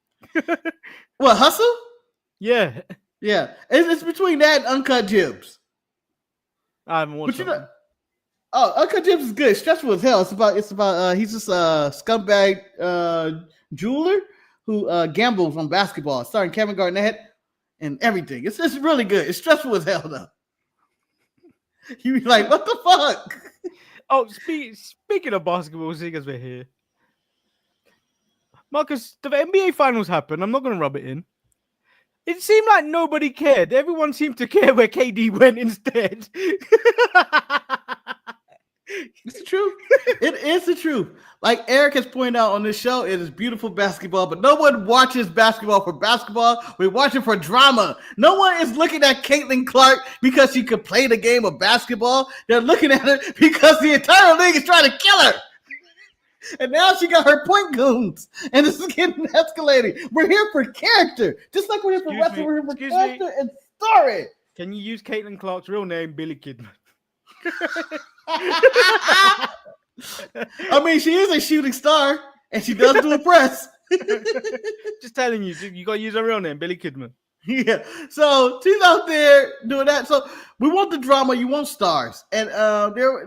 What, Hustle? Yeah. Yeah. It's between that and Uncut Gems. I haven't watched it. Uncut Gems is good. It's stressful as hell. It's about he's just a scumbag jeweler who gambles on basketball, starring Kevin Garnett and everything. It's really good. It's stressful as hell though. You be like, what the fuck? Oh, speaking of basketball, seeing as we're here, Marcus, the NBA Finals happened. I'm not going to rub it in. It seemed like nobody cared. Everyone seemed to care where KD went instead. It's the truth. It is the truth. Like Eric has pointed out on this show, it is beautiful basketball, but no one watches basketball for basketball. We watch it for drama. No one is looking at Caitlin Clark because she could play the game of basketball. They're looking at her because the entire league is trying to kill her. And now she got her point goons, and this is getting escalating. We're here for character, just like we're here for wrestling. We're here for character and story. Can you use Caitlin Clark's real name, Billy Kidman? I mean, she is a shooting star, and she does do a press. Just telling you, you got to use her real name, Billy Kidman. Yeah, so she's out there doing that. So we want the drama, you want stars, and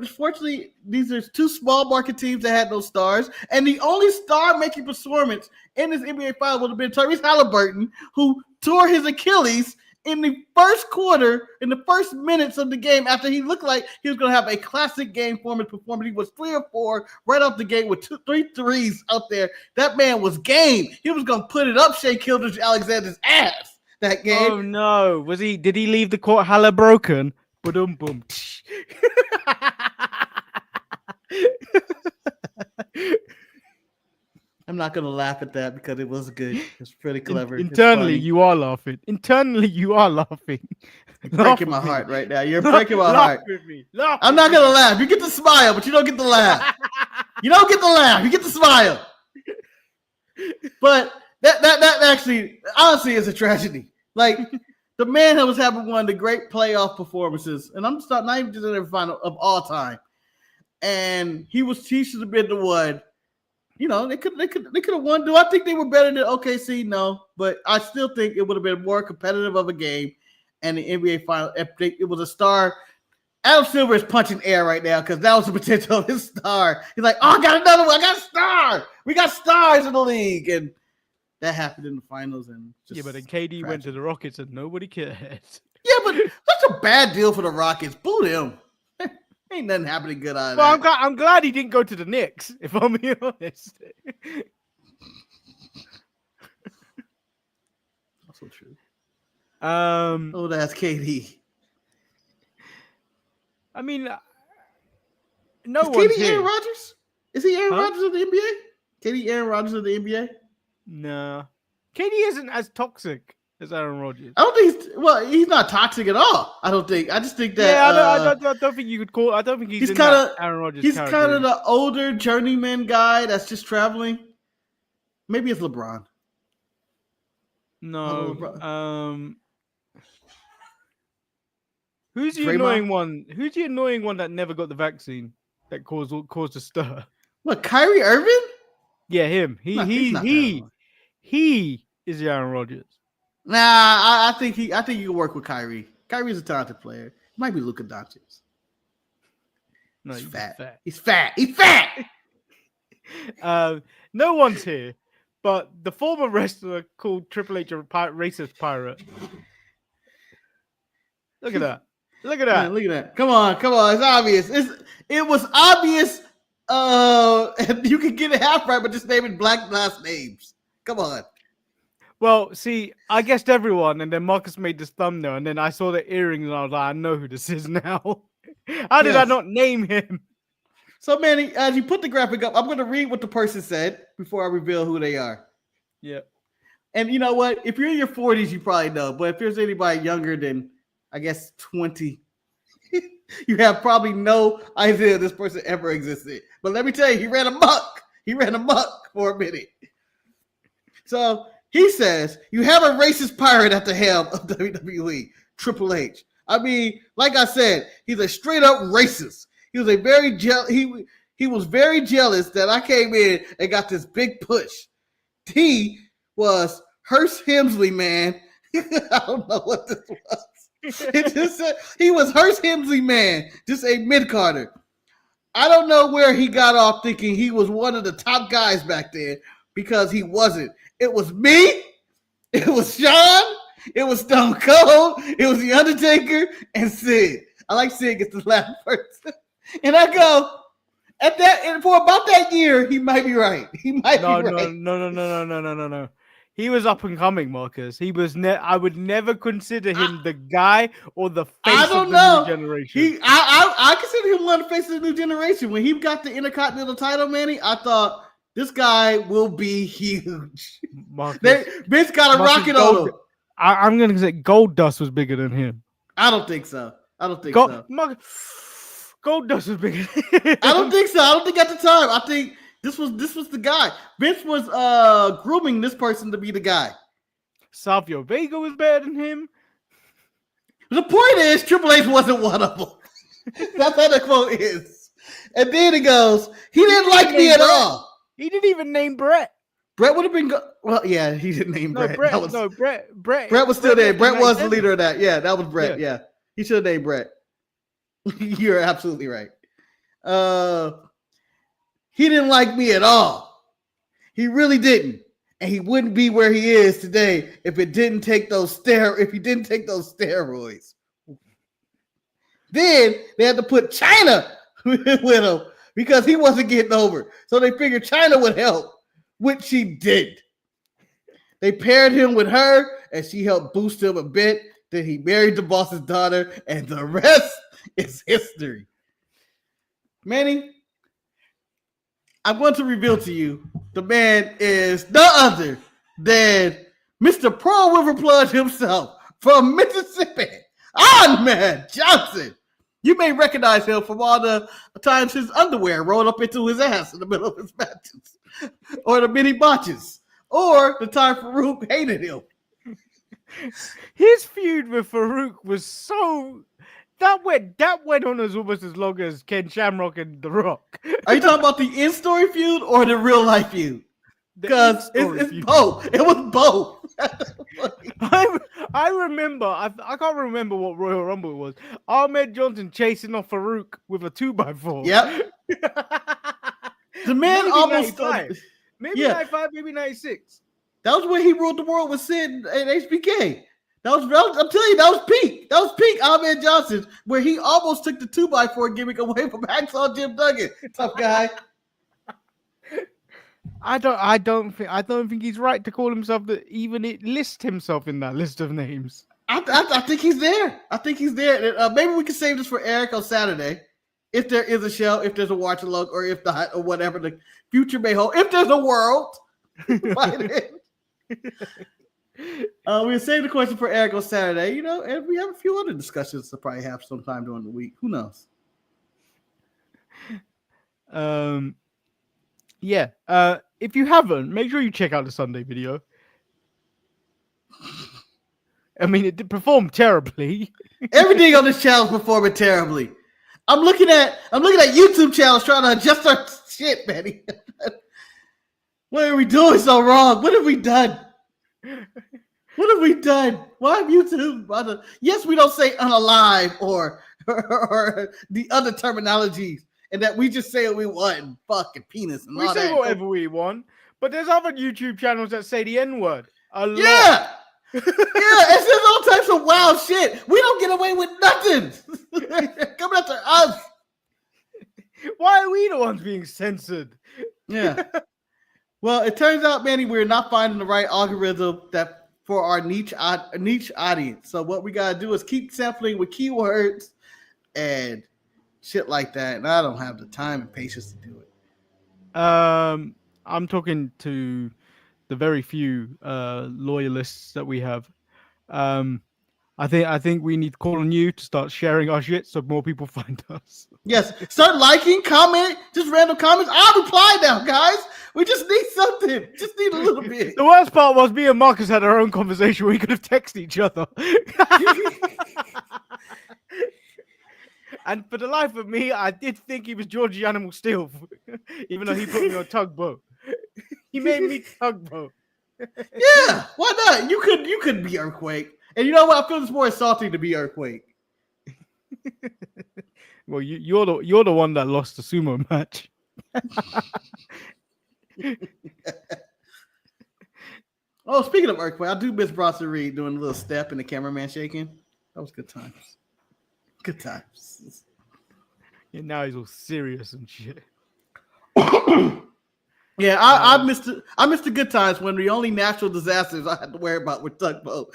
fortunately these are two small market teams that had no stars, and the only star-making performance in this NBA final would have been Tyrese Halliburton, who tore his Achilles in the first quarter, in the first minutes of the game, after he looked like he was going to have a classic game for his performance. He was 3 or 4 right off the gate with 3 threes out there. That man was game. He was going to put it up Shea Gilgeous-Alexander's ass. That game. Oh no! Did he leave the court Haller broken? Boom, boom. I'm not gonna laugh at that because it was good. It's pretty clever. Internally, you are laughing. You're breaking my heart right now. You're breaking my heart. With me. I'm not gonna laugh. You get to smile, but you don't get to laugh. You don't get to laugh. You get to smile. But that actually, honestly, is a tragedy. Like, the man that was having one of the great playoff performances, and I'm just not even just in the final of all time. And he should have been the one. You know, they could have won. Do I think they were better than OKC? No, but I still think it would have been more competitive of a game. And the NBA final, it was a star. Adam Silver is punching air right now because that was the potential of his star. He's like, oh, I got another one. I got a star. We got stars in the league. And that happened in the finals. And yeah, but then KD went to the Rockets and nobody cared. Yeah, but that's a bad deal for the Rockets. Boo them. Ain't nothing happening good out of that. Well, I'm glad he didn't go to the Knicks, if I'm being honest. Also true. Oh, that's KD. I mean, is KD Aaron Rodgers? Is he Aaron Rodgers of the NBA? KD Aaron Rodgers of the NBA? No. KD isn't as toxic as Aaron Rodgers. I don't think he's not toxic at all. I don't think. I just think that. Yeah, I don't think you could call. I don't think he's kind of Aaron Rodgers. He's kind of the older journeyman guy that's just traveling. Maybe it's LeBron. No. LeBron. Who's the annoying one? Who's the annoying one that never got the vaccine that caused a stir? What, Kyrie Irving? Yeah, him. He is Aaron Rodgers. Nah, I think you can work with Kyrie. Kyrie's a talented player. Might be Luka Doncic. No, he's fat. He's fat. No one's here, but the former wrestler called Triple H a racist pirate. Look at that. Look at that. Man, look at that. Come on. It's obvious. It was obvious. You can get it half right, but just naming black last names. Come on. Well, see, I guessed everyone, and then Marcus made this thumbnail, and then I saw the earrings, and I was like, I know who this is now. How did I not name him? So, Manny, as you put the graphic up, I'm going to read what the person said before I reveal who they are. Yeah. And you know what? If you're in your 40s, you probably know. But if there's anybody younger than, I guess, 20, You have probably no idea this person ever existed. But let me tell you, he ran amok. He ran amok for a minute. So he says, you have a racist pirate at the helm of WWE, Triple H. I mean, like I said, he's a straight up racist. He was he was very jealous that I came in and got this big push. He was Hearst Hemsley, man. I don't know what this was. It just said he was Hearst Hemsley, man, just a mid-carder. I don't know where he got off thinking he was one of the top guys back then, because he wasn't. It was me, it was Sean, it was Stone Cold, it was The Undertaker, and Sid. I like Sid gets the last person. And I go, at that, and for about that year, he might be right. He might be right. No. He was up and coming, Marcus. He was. I would never consider him the guy or the face of the new generation. I consider him one of the faces of the new generation. When he got the Intercontinental title, Manny, I thought this guy will be huge. Vince got a rocket on him. I'm going to say Goldust was bigger than him. I don't think so. Goldust was bigger. I don't think so. I don't think at the time. I think this was the guy. Vince was grooming this person to be the guy. Savio Vega was better than him. The point is, Triple H wasn't one of them. That's how the quote is. And then it goes, he didn't like me at all. He didn't even name Brett. Brett would have been well, yeah, he didn't name Brett. Brett was still there. Brett was the leader of that. Yeah, that was Brett. Yeah. He should have named Brett. You're absolutely right. He didn't like me at all. He really didn't. And he wouldn't be where he is today if he didn't take those steroids. Then they had to put China with him because he wasn't getting over. So they figured China would help, which she did. They paired him with her, and she helped boost him a bit. Then he married the boss's daughter, and the rest is history. Manny, I'm going to reveal to you the man is none other than Mr. Pearl River Plunge himself from Mississippi, Man Johnson. You may recognize him from all the times his underwear rolled up into his ass in the middle of his matches, or the many botches, or the time Farouk hated him. His feud with Farouk was so... That went on as almost as long as Ken Shamrock and The Rock. Are you talking about the in-story feud or the real-life feud? Because it's both. It was both. I remember, I can't remember what Royal Rumble was. Ahmed Johnson chasing off Farouk with a 2x4. Yep. The man maybe almost... 95. Maybe 95, maybe 96. That was when he ruled the world with Sid and HBK. I'm telling you, that was peak. That was peak Ahmed Johnson, where he almost took the 2x4 gimmick away from Hacksaw Jim Duggan. Tough guy. I don't think he's right to call himself list himself in that list of names. I think he's there. Maybe we can save this for Eric on Saturday, if there is a show, if there's a watch along, or if not, or whatever the future may hold. If there's a world, we'll save the question for Eric on Saturday, and we have a few other discussions to probably have sometime during the week. Who knows? If you haven't, make sure you check out the Sunday video. I mean, it did perform terribly. Everything on this channel is performing terribly. I'm looking at YouTube channels trying to adjust our shit, Manny. What are we doing so wrong? What have we done? Why have YouTube? Yes, we don't say unalive or the other terminologies, and that we just say we want fucking penis and all that. We say whatever we want, but there's other YouTube channels that say the N-word a lot. Yeah, it's just all types of wild shit. We don't get away with nothing. Come after us. Why are we the ones being censored? Yeah. Well, it turns out, Manny, we're not finding the right algorithm that for our niche audience. So what we gotta do is keep sampling with keywords and shit like that. And I don't have the time and patience to do it. I'm talking to the very few loyalists that we have. I think we need to call on you to start sharing our shit so more people find us. Yes, start liking, comment, just random comments. I'll reply now, guys. We just need something. Just need a little bit. The worst part was me and Marcus had our own conversation where we could have texted each other. And for the life of me, I did think he was Georgie Animal Steel, even though he put me on tugboat. He made me tugboat. Yeah, why not? You could be Earthquake. And you know what? I feel it's more insulting to be Earthquake. Well, you're the one that lost the sumo match. Oh, speaking of Earthquake, I do miss Bronson Reed doing a little step and the cameraman shaking. That was good times. Good times. Yeah, now he's all serious and shit. Yeah, I missed the good times when the only natural disasters I had to worry about were tugboat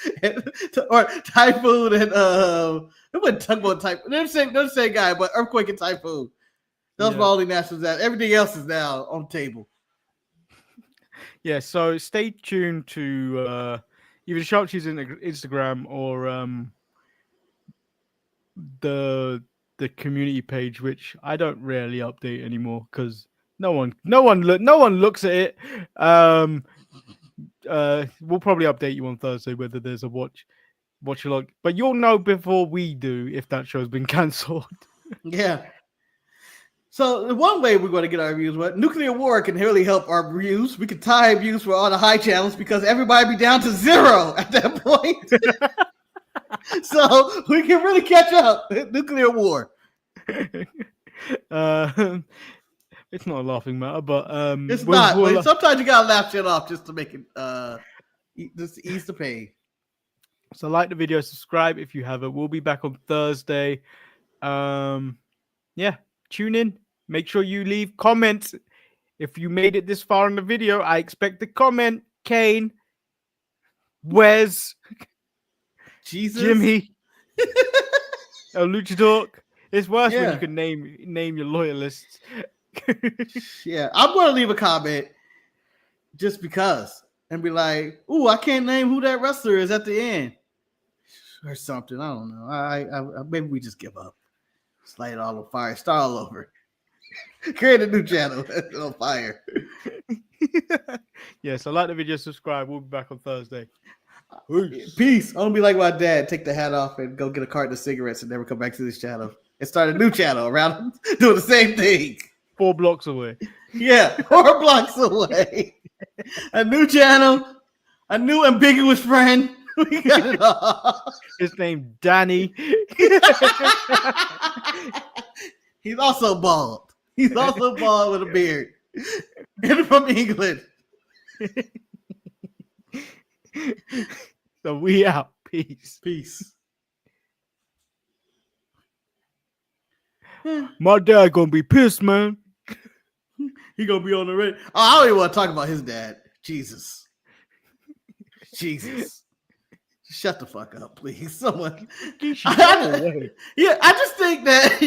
or typhoon and it wasn't tugboat typhoon. They're the same guy, but earthquake and typhoon. Those were my only natural disasters. Everything else is now on the table. Yeah, so stay tuned to either Sharpshooters Instagram or the community page, which I don't really update anymore because no one looks at it. We'll probably update you on Thursday whether there's a watch along, but you'll know before we do if that show's been cancelled. Yeah. So the one way we're going to get our views, nuclear war can really help our views. We can tie views for all the high channels because everybody be down to 0 at that point. So we can really catch up. Nuclear war. It's not a laughing matter, but it's not. But sometimes you gotta laugh shit off just to make it just ease the pain. So like the video, subscribe if you haven't. We'll be back on Thursday. Yeah, tune in. Make sure you leave comments. If you made it this far in the video, I expect a comment. Kane, Wes, Jesus, Jimmy, El Luchador. It's worse when you can name your loyalists. Yeah, I'm going to leave a comment just because and be like, "Ooh, I can't name who that wrestler is at the end or something." I don't know. I maybe we just give up. Just light it all on fire. Start all over. Create a new channel on fire. Yeah, so like the video, subscribe. We'll be back on Thursday. Peace. I want to be like my dad. Take the hat off and go get a carton of cigarettes and never come back to this channel and start a new channel around doing the same thing. 4 blocks away. Yeah, 4 blocks away. A new channel, a new ambiguous friend. We got it all. His name Danny. He's also bald. He's also bald with a beard. And from England. So we out. Peace. Peace. My dad gonna be pissed, man. He gonna be on the radio. Oh, I don't even want to talk about his dad. Jesus. Shut the fuck up, please. Someone. I just think that,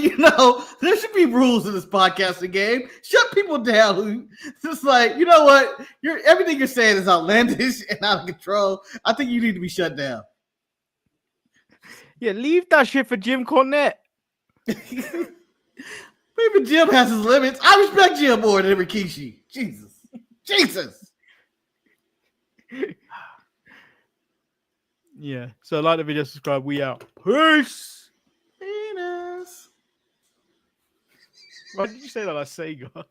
there should be rules in this podcasting game. Shut people down. Just like, you know what? Everything you're saying is outlandish and out of control. I think you need to be shut down. Yeah, leave that shit for Jim Cornette. Maybe Jim has his limits. I respect Jim more than Rikishi. Jesus. Yeah. So like the video, subscribe. We out. Peace. Penis. Why did you say that like Sega?